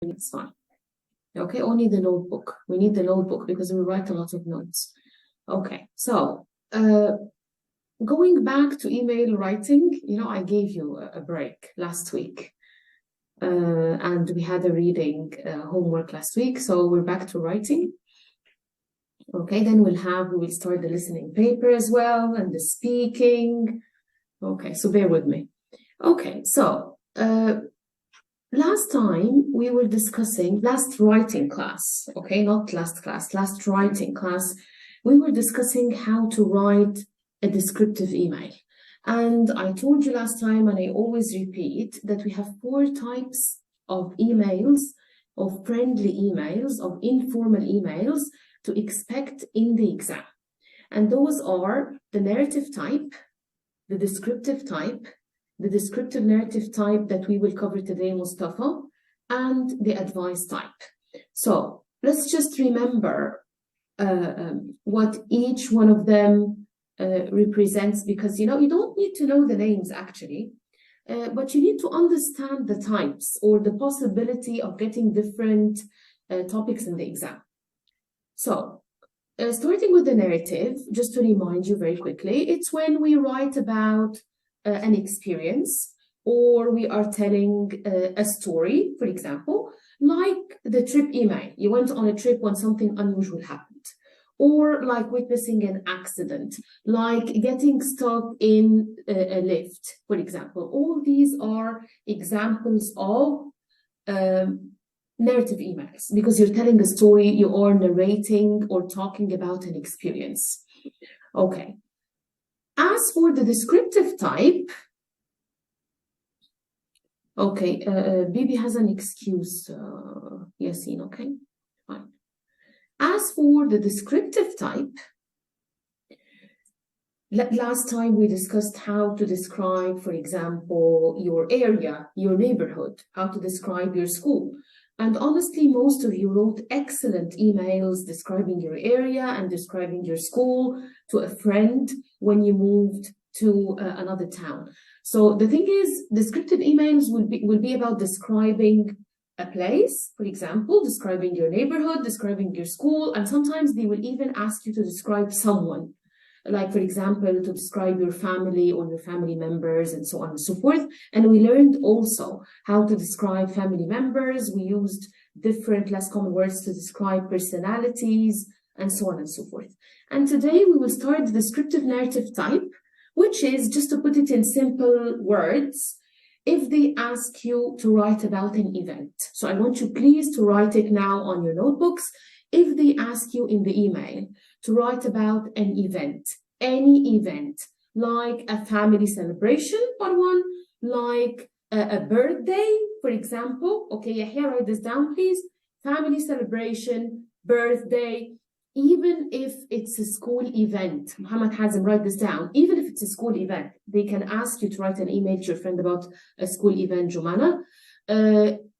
It's fine. Okay, only the notebook. We need the notebook because we write a lot of notes. Okay, so going back to email writing, I gave you a break last week. And we had a reading homework last week, so we're back to writing. Okay, then we will start the listening paper as well and the speaking. Okay, so bear with me. Okay, so last time we were discussing, last writing class, okay, not last class, last writing class, we were discussing how to write a descriptive email. And I told you last time, and I always repeat, that we have 4 types of emails, of friendly emails, of informal emails to expect in the exam. And those are the narrative type, the descriptive type, the descriptive narrative type that we will cover today, Mustafa, and the advice type. So let's just remember what each one of them represents, because you don't need to know the names actually, but you need to understand the types or the possibility of getting different topics in the exam. So starting with the narrative, just to remind you very quickly, it's when we write about an experience, or we are telling a story, for example, like the trip email. You went on a trip when something unusual happened, or like witnessing an accident, like getting stuck in a lift, for example. All these are examples of narrative emails, because you're telling a story, you are narrating or talking about an experience. Okay. As for the descriptive type, okay, Bibi has an excuse, Yasin, okay, fine. As for the descriptive type, last time we discussed how to describe, for example, your area, your neighborhood, how to describe your school. And honestly, most of you wrote excellent emails describing your area and describing your school to a friend when you moved to another town. So the thing is, descriptive emails will be about describing a place, for example, describing your neighborhood, describing your school, and sometimes they will even ask you to describe someone. Like, for example, to describe your family or your family members and so on and so forth. And we learned also how to describe family members. We used different less common words to describe personalities and so on and so forth. And today we will start the descriptive narrative type, which is, just to put it in simple words, if they ask you to write about an event. So I want you please to write it now on your notebooks. If they ask you in the email to write about an event, any event, like a family celebration or one, like a birthday, for example. Okay, Yahya, write this down, please. Family celebration, birthday, even if it's a school event. Muhammad Hazim, write this down. Even if it's a school event, they can ask you to write an email to your friend about a school event, Jumana.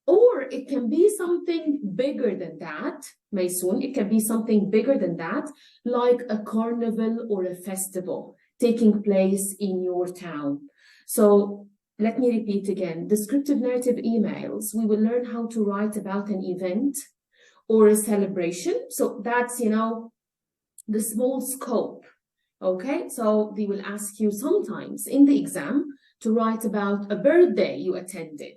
Or it can be something bigger than that, Maysoon. It can be something bigger than that, like a carnival or a festival taking place in your town. So let me repeat again. Descriptive narrative emails, we will learn how to write about an event or a celebration. So that's, the small scope. Okay, so they will ask you sometimes in the exam to write about a birthday you attended.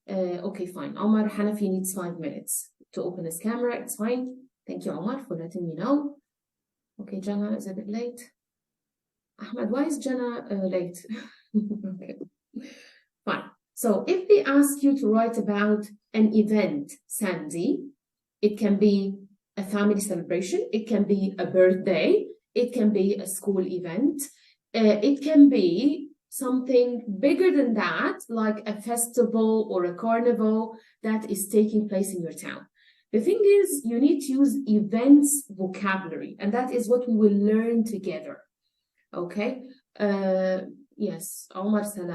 Okay, fine. Omar Hanafi needs 5 minutes to open his camera. It's fine. Thank you, Omar, for letting me know. Okay, Jana is a bit late. Ahmed, why is Jana late? Okay, fine. So if they ask you to write about an event, Sandy, it can be a family celebration. It can be a birthday. It can be a school event. It can be something bigger than that, like a festival or a carnival that is taking place in your town. The thing is, you need to use events vocabulary, and that is what we will learn together. Okay? Yes, Omar Salam.